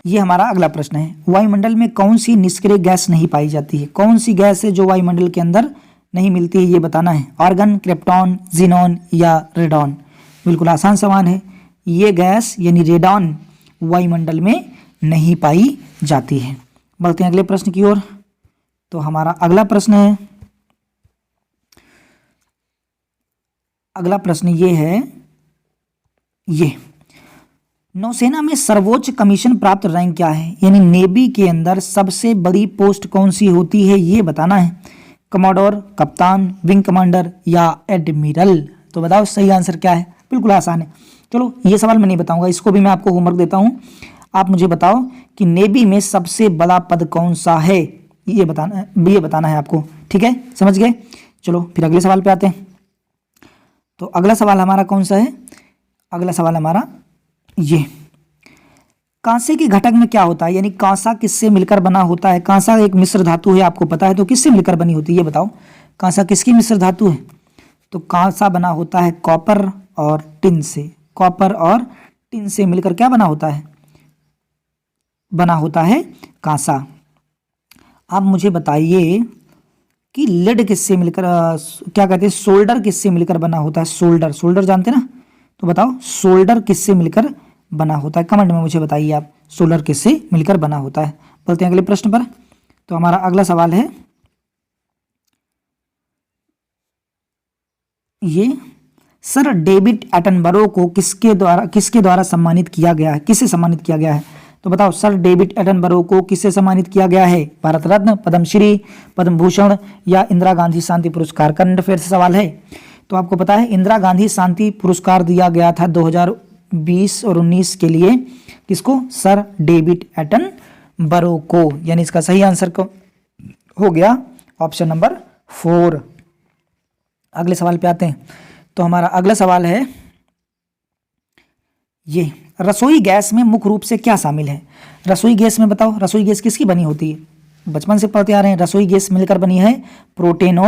ये हमारा अगला प्रश्न है, वायुमंडल में कौन सी निष्क्रिय गैस नहीं पाई जाती है? कौन सी गैस है जो वायुमंडल के अंदर नहीं मिलती है, ये बताना है। आर्गन, क्रिप्टॉन, जीनॉन या रेडॉन? बिल्कुल आसान सवाल है। ये गैस यानी रेडॉन वायुमंडल में नहीं पाई जाती है। बढ़ते हैं अगले प्रश्न की ओर। तो हमारा अगला प्रश्न है, अगला प्रश्न ये है, ये नौसेना में सर्वोच्च कमीशन प्राप्त रैंक क्या है? यानी नेवी के अंदर सबसे बड़ी पोस्ट कौन सी होती है, ये बताना है। कमांडोर, कप्तान, विंग कमांडर या एडमिरल? तो बताओ सही आंसर क्या है? बिल्कुल आसान है। चलो ये सवाल मैं नहीं बताऊंगा, इसको भी मैं आपको होमवर्क देता हूं। आप मुझे बताओ कि नेवी में सबसे बड़ा पद कौन सा है, ये बताना है आपको। ठीक है, समझ गए? चलो फिर अगले सवाल पे आते हैं। तो अगला सवाल हमारा कौन सा है? अगला सवाल हमारा ये, कांसे के घटक में क्या होता है? यानी कांसा किससे मिलकर बना होता है? कांसा एक मिश्र धातु है, आपको पता है, तो किससे मिलकर बनी होती है ये बताओ। कांसा किसकी मिश्र धातु है? तो कांसा बना होता है कॉपर और टिन से। कॉपर और टिन से मिलकर क्या बना होता है? बना होता है कांसा। आप मुझे बताइए कि लेड किससे मिलकर क्या कहते हैं, सोल्डर किससे मिलकर बना होता है? सोल्डर, सोल्डर जानते ना? तो बताओ सोल्डर किससे मिलकर बना होता है? कमेंट में मुझे बताइए आप, सोल्डर किससे मिलकर बना होता है। बोलते हैं अगले प्रश्न पर। तो हमारा अगला सवाल है ये, सर डेविड एटनबरो को किसके द्वारा सम्मानित किया गया है? किससे सम्मानित किया गया है? तो बताओ सर डेविड एटनबरो को किससे सम्मानित किया गया है? भारत रत्न, पद्मश्री, पद्म भूषण या इंदिरा गांधी शांति पुरस्कार? करंट अफेयर से सवाल है। तो आपको पता है इंदिरा गांधी शांति पुरस्कार दिया गया था 2020 और 19 के लिए। किसको? सर डेविड एटनबरो को। यानी इसका सही आंसर हो गया ऑप्शन नंबर 4। अगले सवाल पे आते हैं। तो हमारा अगला सवाल है ये, रसोई गैस में मुख्य रूप से क्या शामिल है? रसोई गैस में बताओ, रसोई गैस किसकी बनी होती है? बचपन से पढ़ते आ रहे हैं, रसोई गैस मिलकर बनी है प्रोपेन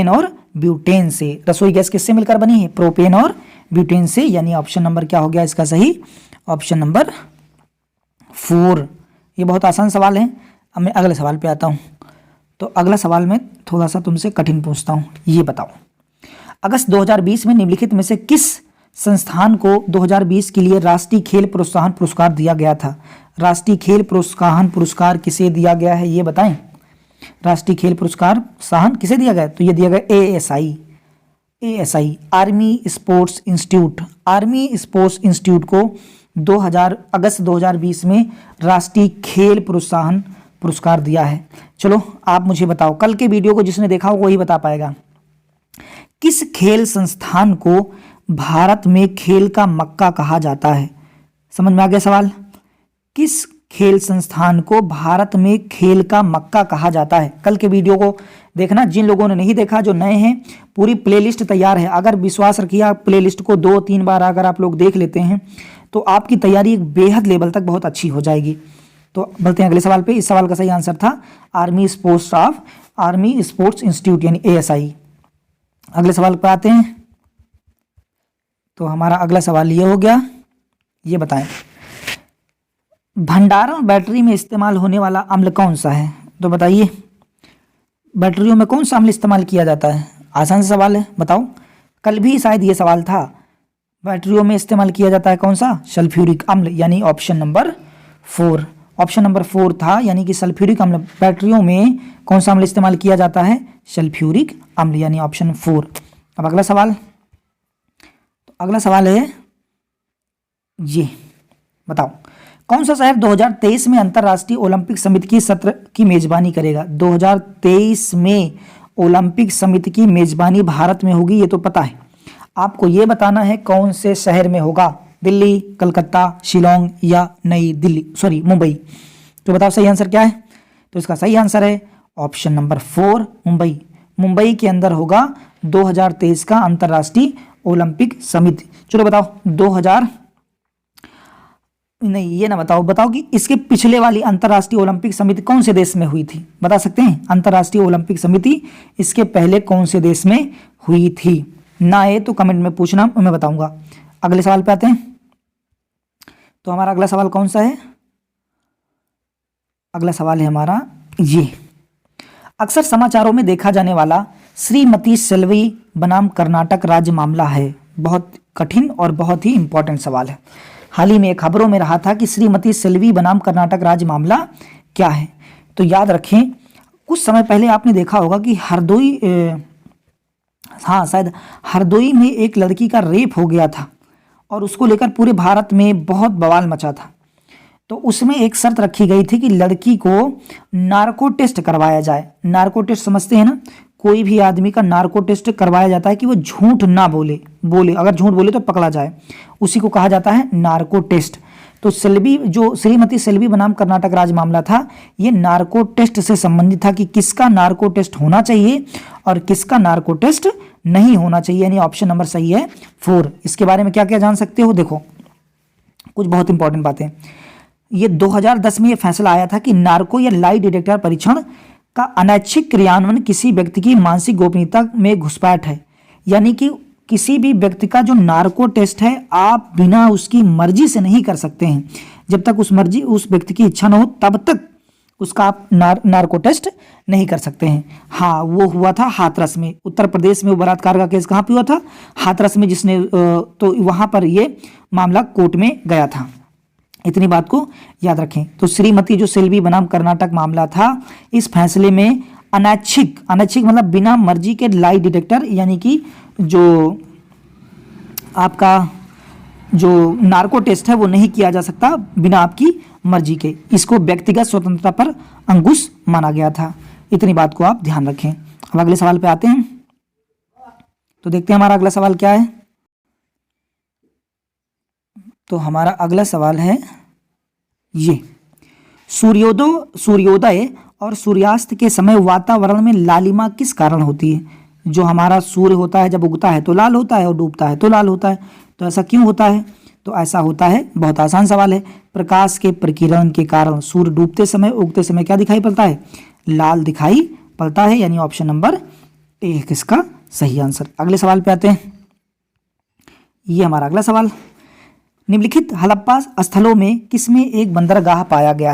और ब्यूटेन से। रसोई गैस किससे मिलकर बनी है? प्रोपेन और ब्यूटेन से। यानी ऑप्शन नंबर क्या हो गया इसका सही? Option number 4। ये बहुत आसान सवाल है। अब मैं अगले सवाल पे आता हूँ। तो अगला सवाल मैं थोड़ा सा तुमसे कठिन पूछता हूँ, ये बताओ, अगस्त 2020 में निम्नलिखित में से किस संस्थान को 2020 के लिए राष्ट्रीय खेल प्रोत्साहन पुरस्कार दिया गया था? राष्ट्रीय खेल प्रोत्साहन पुरस्कार किसे दिया गया है ये बताएं। राष्ट्रीय खेल प्रोत्साहन किसे दिया गया? तो ये दिया गया ASI, army sports institute. Army sports institute को अगस्त 2020 में राष्ट्रीय खेल प्रोत्साहन पुरस्कार दिया है। चलो आप मुझे बताओ, कल के वीडियो को जिसने देखा हो वही बता पाएगा। किस खेल संस्थान को भारत में खेल का मक्का कहा जाता है? समझ में आ गया सवाल? किस खेल संस्थान को भारत में खेल का मक्का कहा जाता है? कल के वीडियो को देखना, जिन लोगों ने नहीं देखा, जो नए हैं, पूरी प्लेलिस्ट तैयार है। अगर विश्वास रखिए, आप प्लेलिस्ट को 2-3 बार अगर आप लोग देख लेते हैं तो आपकी तैयारी एक बेहद लेवल तक बहुत अच्छी हो जाएगी। तो बढ़ते हैं अगले सवाल पे। इस सवाल का सही आंसर था आर्मी स्पोर्ट्स इंस्टीट्यूट यानी ASI। अगले सवाल पे आते हैं। तो हमारा अगला सवाल ये हो गया, ये बताएं भंडारण बैटरी में इस्तेमाल होने वाला अम्ल कौन सा है? तो बताइए, बैटरियों में कौन सा अम्ल इस्तेमाल किया जाता है? आसान सा सवाल है, बताओ। कल भी शायद ये सवाल था। बैटरियों में इस्तेमाल किया जाता है कौन सा? सल्फ्यूरिक अम्ल, यानी ऑप्शन नंबर 4। ऑप्शन नंबर 4 था, यानी कि सल्फ्यूरिक अम्ल। बैटरियों में कौन सा अम्ल इस्तेमाल किया जाता है? सल्फ्यूरिक अम्ल, यानी ऑप्शन 4। अब अगला सवाल, तो अगला सवाल है ये, बताओ कौन सा शहर 2023 में अंतर्राष्ट्रीय ओलंपिक समिति की सत्र की मेजबानी करेगा? 2023 में ओलंपिक समिति की मेजबानी भारत में होगी, ये तो पता है। आपको ये बताना है कौन से शहर में होगा, दिल्ली, कलकत्ता, शिलोंग या मुंबई। तो बताओ सही आंसर क्या है? तो इसका सही आंसर है ऑप्शन नंबर 4, मुंबई। मुंबई के अंदर होगा 2023 का अंतर्राष्ट्रीय ओलंपिक समिति। चलो बताओ, ये ना बताओ कि इसके पिछले वाली अंतर्राष्ट्रीय ओलंपिक समिति कौन से देश में हुई थी? बता सकते हैं? अंतर्राष्ट्रीय ओलंपिक समिति इसके पहले कौन से देश में हुई थी? ना आए तो कमेंट में पूछना, मैं बताऊंगा। अगले सवाल पे आते हैं। तो हमारा अगला सवाल कौन सा है? अगला सवाल है हमारा ये, अक्सर समाचारों में देखा जाने वाला श्रीमती सेल्वी बनाम कर्नाटक राज्य मामला है। बहुत कठिन और बहुत ही इंपॉर्टेंट सवाल है। हाल ही में खबरों में रहा था कि श्रीमती सेल्वी बनाम कर्नाटक राज्य मामला क्या है? तो याद रखें, कुछ समय पहले आपने देखा होगा कि शायद हरदोई में एक लड़की का रेप हो गया था और उसको लेकर पूरे भारत में बहुत बवाल मचा था। तो उसमें एक शर्त रखी गई थी कि लड़की को नार्को टेस्ट करवाया जाए। नार्को टेस्ट समझते हैं ना? कोई भी आदमी का नार्को टेस्ट करवाया जाता है कि वो झूठ ना बोले, अगर झूठ बोले तो पकड़ा जाए, उसी को कहा जाता है नार्को टेस्ट। तो श्रीमती सेल्वी बनाम कर्नाटक राज्य मामला था, ये नार्को टेस्ट से संबंधित था कि किसका नार्को टेस्ट होना चाहिए और किसका नार्को टेस्ट नहीं होना चाहिए, यानी ऑप्शन नंबर सही है 4। इसके बारे में क्या क्या जान सकते हो? देखो कुछ बहुत इंपॉर्टेंट बातें। ये 2010 में ये फैसला आया था कि नार्को या लाई डिटेक्टर परीक्षण का अनैच्छिक क्रियान्वयन किसी व्यक्ति की मानसिक गोपनीयता में घुसपैठ है। यानी कि किसी भी व्यक्ति का जो नार्को टेस्ट है, आप बिना उसकी मर्जी से नहीं कर सकते हैं। जब तक उस व्यक्ति की इच्छा न हो तब तक उसका आप नार्को टेस्ट नहीं कर सकते हैं। हाँ, वो हुआ था हाथरस में, उत्तर प्रदेश में। वो बलात्कार का केस कहाँ पे हुआ था? हाथरस में, तो वहां पर ये मामला कोर्ट में गया था। इतनी बात को याद रखें। तो श्रीमती जो सेल्वी बनाम कर्नाटक मामला था, इस फैसले में अनैच्छिक मतलब बिना मर्जी के लाई डिटेक्टर, यानी कि जो आपका जो नार्को टेस्ट है वो नहीं किया जा सकता बिना आपकी मर्जी के। इसको व्यक्तिगत स्वतंत्रता पर अंकुश माना गया था। इतनी बात को आप ध्यान रखें। अब अगले सवाल पे आते हैं। तो देखते हैं हमारा अगला सवाल क्या है। तो हमारा अगला सवाल है ये, सूर्योदय और सूर्यास्त के समय वातावरण में लालिमा किस कारण होती है? जो हमारा सूर्य होता है जब उगता है तो लाल होता है और डूबता है तो लाल होता है। तो ऐसा क्यों होता है? तो ऐसा होता है, बहुत आसान सवाल है, प्रकाश के प्रकीर्णन के कारण सूर्य डूबते समय उगते समय क्या दिखाई पड़ता है? लाल दिखाई पड़ता है, यानी ऑप्शन नंबर 1 इसका सही आंसर। अगले सवाल पे आते हैं। ये हमारा अगला सवाल, निम्नलिखित हड़प्पा स्थलों में किसमें एक बंदरगाह पाया गया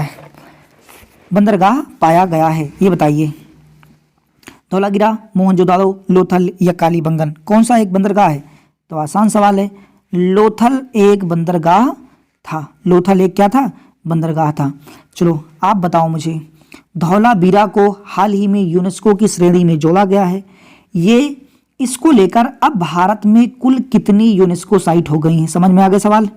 है? ये बताइए। धौलागिरा, मोहनजोदाड़ो, लोथल या कालीबंगन, कौन सा एक बंदरगाह है? तो आसान सवाल है, लोथल एक बंदरगाह था। लोथल एक क्या था? बंदरगाह था। चलो आप बताओ मुझे, धौलावीरा को हाल ही में यूनेस्को की श्रेणी में जोड़ा गया है। इसको लेकर अब भारत में कुल कितनी यूनेस्को साइट हो गई हैं? समझ में आ गया सवाल?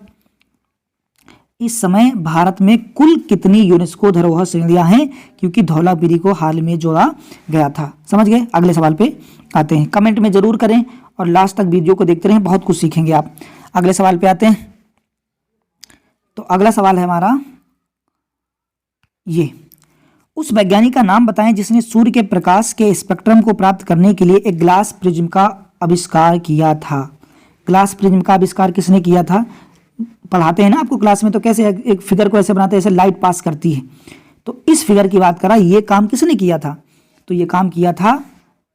इस समय भारत में कुल कितनी यूनेस्को धरोहर श्रेणियां हैं, क्योंकि धौलागिरी को हाल में जोड़ा गया था। समझ गए। अगले सवाल पे आते हैं, कमेंट में जरूर करें और लास्ट तक वीडियो को देखते रहें, बहुत कुछ सीखेंगे आप। अगले सवाल पे आते हैं। तो अगला सवाल है हमारा ये, उस वैज्ञानिक का नाम बताएं जिसने सूर्य के प्रकाश के स्पेक्ट्रम को प्राप्त करने के लिए एक ग्लास प्रिज्म का आविष्कार किया था। ग्लास प्रिज्म का आविष्कार किसने किया था? पढ़ाते हैं ना आपको क्लास में, तो कैसे एक फिगर को ऐसे बनाते हैं, ऐसे लाइट पास करती है, तो इस फिगर की बात करा, ये काम किसने किया था? तो ये काम किया था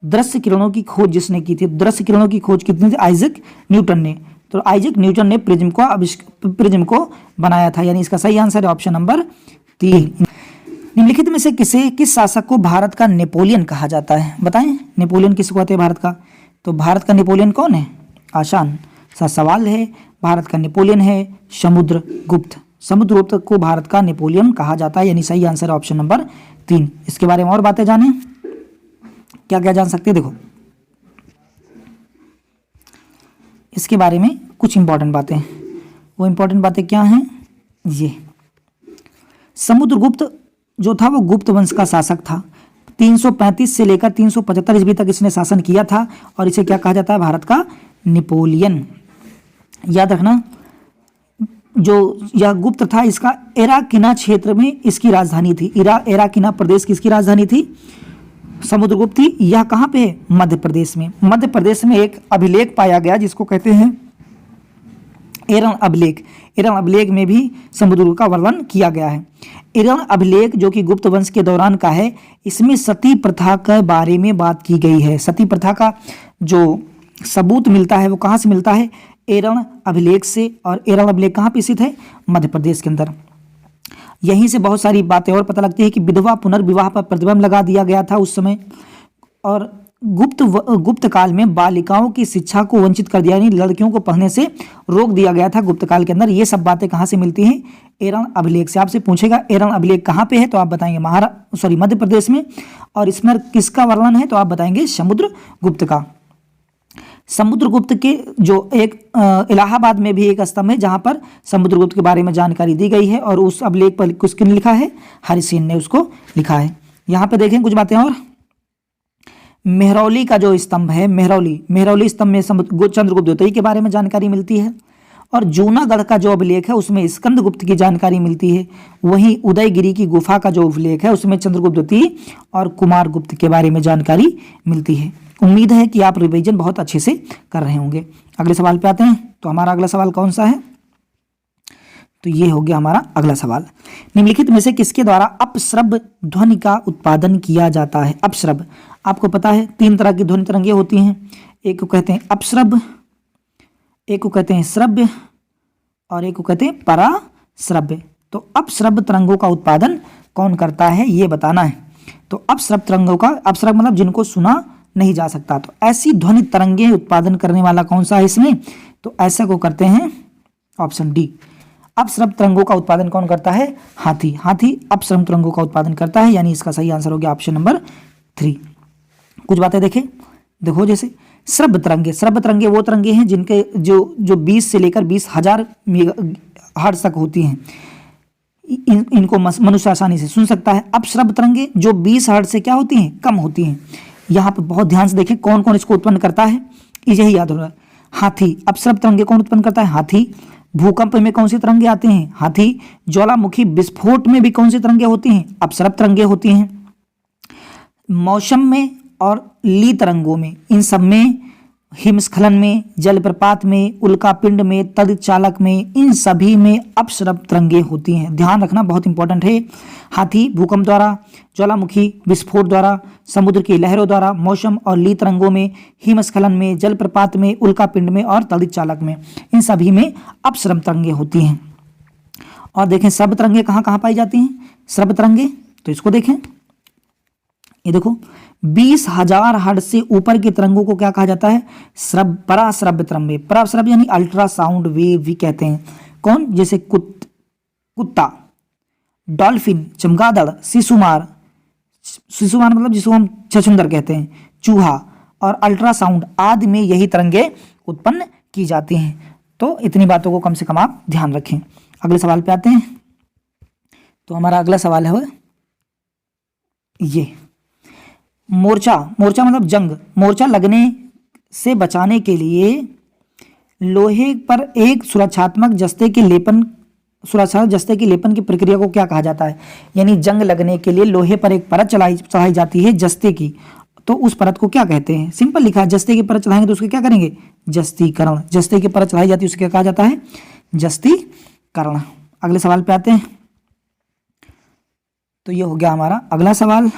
दृश्य किरणों की खोज जिसने की थी। दृश्य किरणों की खोज कितनी थी? आइजैक न्यूटन ने। तो आइजैक न्यूटन ने प्रिज्म को बनाया था, यानी इसका सही आंसर है ऑप्शन नंबर 3। निम्नलिखित में से किस शासक को भारत का नेपोलियन कहा जाता है? बताएं, नेपोलियन किसको कहते हैं भारत का? तो भारत का नेपोलियन कौन है? आसान सा सवाल है। भारत का नेपोलियन है समुद्रगुप्त। समुद्रगुप्त को भारत का नेपोलियन कहा जाता है, यानी सही आंसर है ऑप्शन नंबर 3। इसके बारे में और बातें जानें, क्या क्या जान सकते हैं? देखो, इसके बारे में कुछ इंपॉर्टेंट बातें, वो इंपॉर्टेंट बातें क्या हैं? ये समुद्रगुप्त जो था वो गुप्त वंश का शासक था। 335 से लेकर 375 ईस्वी तक इसने शासन किया था, और इसे क्या कहा जाता है? भारत का नेपोलियन। याद रखना, जो यह गुप्त था, इसका एराकिना क्षेत्र में इसकी राजधानी थी। एराकिना प्रदेश की इसकी राजधानी थी, समुद्रगुप्त थी। यह कहाँ पे है? मध्य प्रदेश में। मध्य प्रदेश में एक अभिलेख पाया गया जिसको कहते हैं एरण अभिलेख। एरण अभिलेख में भी समुद्रगुप्त का वर्णन किया गया है। एरण अभिलेख जो कि गुप्त वंश के दौरान का है, इसमें सती प्रथा के बारे में बात की गई है। सती प्रथा का जो सबूत मिलता है वो कहाँ से मिलता है? एरण अभिलेख से। और एरण अभिलेख कहाँ पे स्थित है? मध्य प्रदेश के अंदर। यहीं से बहुत सारी बातें और पता लगती है कि विधवा पुनर्विवाह पर प्रतिबंध लगा दिया गया था उस समय, और गुप्त काल में बालिकाओं की शिक्षा को वंचित कर दिया, यानी लड़कियों को पढ़ने से रोक दिया गया था गुप्त काल के अंदर। ये सब बातें कहाँ से मिलती हैं? एरण अभिलेख से। आपसे पूछेगा एरण अभिलेख कहाँ पे है, तो आप बताएंगे मध्य प्रदेश में। और इसमें किसका वर्णन है, तो आप बताएंगे समुद्रगुप्त का। समुद्रगुप्त के जो एक इलाहाबाद में भी एक स्तंभ है जहां पर समुद्रगुप्त के बारे में जानकारी दी गई है, और उस अभिलेख पर किसने लिखा है? हरिसेन ने उसको लिखा है। यहाँ पे देखें कुछ बातें और। मेहरौली का जो स्तंभ है, मेहरौली स्तंभ में चंद्रगुप्त द्वितीय के बारे में जानकारी मिलती है। और जूनागढ़ का जो अभिलेख है उसमें स्कंदगुप्त की जानकारी मिलती है। वहीं उदयगिरी की गुफा का जो अभिलेख है उसमें चंद्रगुप्त द्वितीय और कुमारगुप्त के बारे में जानकारी मिलती है। उम्मीद है कि आप रिवीजन बहुत अच्छे से कर रहे होंगे। अगले सवाल पे आते हैं। तो हमारा अगला सवाल कौन सा है? तो ये हो गया हमारा अगला सवाल। निम्नलिखित में से किसके द्वारा अपश्रव्य ध्वनि का उत्पादन किया जाता है? अपश्रव्य, आपको पता है 3 तरह की ध्वनि तरंगें होती हैं। एक को कहते हैं अपश्रव्य, एक को कहते हैं श्रव्य, और एक को कहते हैं पराश्रव्य। तो अपश्रव्य तरंगों का उत्पादन कौन करता है, ये बताना है। तो अपश्रव्य तरंगों का, अपश्रव्य मतलब जिनको सुना नहीं जा सकता, तो ऐसी ध्वनि तरंगें उत्पादन करने वाला कौन सा है इसमें? तो ऐसा को करते हैं ऑप्शन डी। अपश्रव्य तरंगों का उत्पादन कौन करता है? हाथी। हाथी अपश्रव्य तरंगों का उत्पादन करता है, यानी इसका सही आंसर हो गया ऑप्शन नंबर 3। कुछ बातें देखें, देखो जैसे श्रव्य तरंगे वो तरंगे हैं जिनके जो 20 से लेकर 20,000 हर्ट्ज तक होती हैं। इनको मनुष्य आसानी से सुन सकता है। अपश्रव्य तरंगे जो 20 हर्ट्ज से क्या होती हैं? कम होती हैं। यहाँ पर बहुत ध्यान से देखें कौन कौन इसको उत्पन्न करता है, यही याद हो रहा है। हाथी। अपश्रव्य तरंगे कौन उत्पन्न करता है? हाथी। भूकंप में कौन सी तरंगे आती हैं? हाथी। ज्वालामुखी विस्फोट में भी कौन सी तरंगे होती हैं? अपश्रव्य तरंगे होती हैं। मौसम में और ली तरंगों में, इन सब में, हिमस्खलन में, जलप्रपात में, उल्कापिंड में, तड़ित चालक में, इन सभी में अपश्रव्य तरंगे होती हैं। ध्यान रखना, बहुत इंपॉर्टेंट है। हाथी भूकंप द्वारा, ज्वालामुखी विस्फोट द्वारा, समुद्र की लहरों द्वारा, मौसम और ली तरंगों में, हिमस्खलन में, जलप्रपात में, उल्कापिंड में और तड़ित चालक में, इन सभी में अपश्रव्य तरंगे होती हैं। और देखें श्रव्य तरंगे कहाँ कहाँ पाई जाती हैं? श्रव्य तरंगे, तो इसको देखें, ये देखो 20,000 हर्ट्ज से ऊपर की तरंगों को क्या कहा जाता है? पराश्रव्य तरंगे। पराश्रव्य यानी अल्ट्रासाउंड वेव भी कहते हैं। कौन? जैसे कुत्ता, डॉल्फिन, चमगादड़, शिशुमार मतलब जिसको हम छछूंदर कहते हैं, चूहा, और अल्ट्रासाउंड आदि में यही तरंगे उत्पन्न की जाती हैं। तो इतनी बातों को कम से कम आप ध्यान रखें। अगले सवाल पे आते हैं। तो हमारा अगला सवाल है ये, मोर्चा मतलब जंग, मोर्चा लगने से बचाने के लिए लोहे पर एक सुरक्षात्मक जस्ते के लेपन की प्रक्रिया को क्या कहा जाता है? यानी जंग लगने के लिए लोहे पर एक परत चढ़ाई जाती है जस्ते की, तो उस परत को क्या कहते हैं? सिंपल लिखा है, जस्ते की परत चढ़ाएंगे तो उसको क्या करेंगे? जस्तीकरण। जस्ते की परत चढ़ाई जाती है उसे क्या कहा जाता है? जस्तीकरण। अगले सवाल पे आते हैं। तो ये हो गया हमारा अगला सवाल।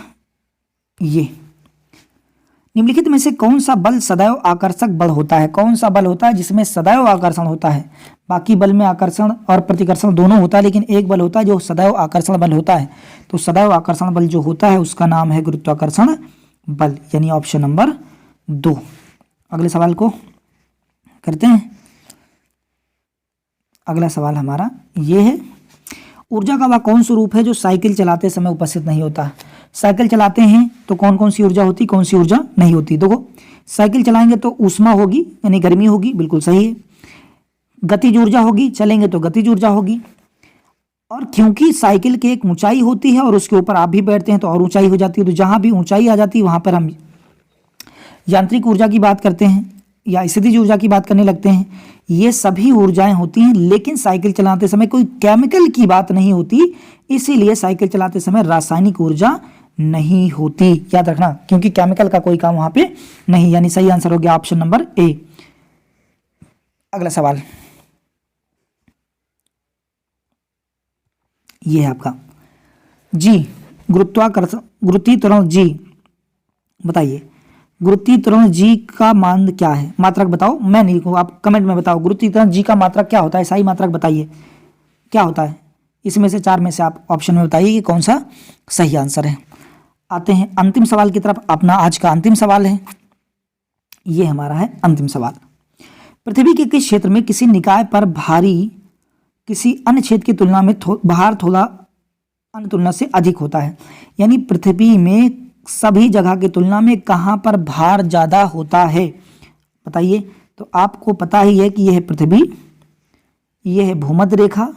ये निम्नलिखित में से कौन सा बल सदैव आकर्षक बल होता है? कौन सा बल होता है जिसमें सदैव आकर्षण होता है? बाकी बल में आकर्षण और प्रतिकर्षण दोनों होता है, लेकिन एक बल होता है जो सदैव आकर्षण बल होता है। तो सदैव आकर्षण बल जो होता है उसका नाम है गुरुत्वाकर्षण बल, यानी ऑप्शन नंबर 2। अगले सवाल को करते हैं। अगला सवाल हमारा ये है, ऊर्जा का वह कौन सा रूप है जो साइकिल चलाते समय उपस्थित नहीं होता? साइकिल चलाते हैं तो कौन कौन सी ऊर्जा होती, कौन सी ऊर्जा नहीं होती? देखो, साइकिल चलाएंगे तो ऊष्मा होगी यानी गर्मी होगी, बिल्कुल सही है। गतिज ऊर्जा होगी, चलेंगे तो गतिज ऊर्जा होगी। और क्योंकि साइकिल की एक ऊंचाई होती है और उसके ऊपर आप भी बैठते हैं तो और ऊंचाई हो जाती है, तो जहां भी ऊंचाई आ जाती है वहां पर हम यांत्रिक ऊर्जा की बात करते हैं या स्थितिज ऊर्जा की बात करने लगते हैं। ये सभी ऊर्जाएं होती हैं, लेकिन साइकिल चलाते समय कोई केमिकल की बात नहीं होती, इसीलिए साइकिल चलाते समय रासायनिक ऊर्जा नहीं होती, याद रखना, क्योंकि केमिकल का कोई काम वहां पे नहीं। यानी सही आंसर हो गया ऑप्शन नंबर ए। अगला सवाल ये है आपका जी, गुरुत्वीकरण जी, बताइए गुरुत्वीकरण जी का मान क्या है? मात्रक बताओ, मैं नहीं लिखूंगा, आप कमेंट में बताओ गुरुत्वीकरण जी का मात्रक क्या होता है? सही मात्रक बताइए क्या होता है। इसमें से 4 में से आप ऑप्शन में बताइए कि कौन सा सही आंसर है। आते हैं अंतिम सवाल की तरफ। अपना आज का अंतिम सवाल है, ये हमारा है अंतिम सवाल। पृथ्वी के किस क्षेत्र में किसी निकाय पर भारी किसी अन्य क्षेत्र की तुलना में भार थोड़ा अन्य तुलना से अधिक होता है? यानी पृथ्वी में सभी जगह की तुलना में कहां पर भार ज्यादा होता है, बताइए। तो आपको पता ही है कि यह है पृथ्वी, यह है भूमध्य रेखा,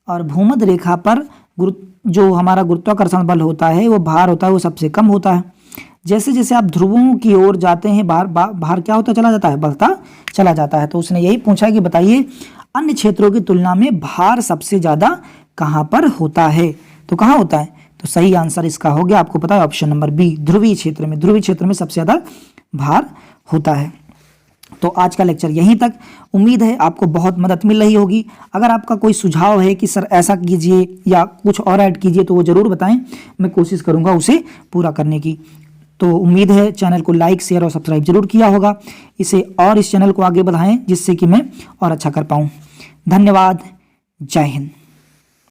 और भूमध्य रेखा पर जो हमारा गुरुत्वाकर्षण बल होता है, वो भार होता है, वो सबसे कम होता है। जैसे जैसे आप ध्रुवों की ओर जाते हैं, भार क्या होता चला जाता है? बढ़ता चला जाता है। तो उसने यही पूछा कि बताइए अन्य क्षेत्रों की तुलना में भार सबसे ज्यादा कहां पर होता है? तो कहां होता है? तो सही आंसर इसका हो गया, आपको पता है, ऑप्शन नंबर बी, ध्रुवीय क्षेत्र में। ध्रुवीय क्षेत्र में सबसे ज्यादा भार होता है। तो आज का लेक्चर यहीं तक। उम्मीद है आपको बहुत मदद मिल रही होगी। अगर आपका कोई सुझाव है कि सर ऐसा कीजिए या कुछ और ऐड कीजिए तो वो ज़रूर बताएं, मैं कोशिश करूंगा उसे पूरा करने की। तो उम्मीद है चैनल को लाइक, शेयर और सब्सक्राइब जरूर किया होगा। इसे और इस चैनल को आगे बढ़ाएं जिससे कि मैं और अच्छा कर पाऊँ। धन्यवाद। जय हिंद।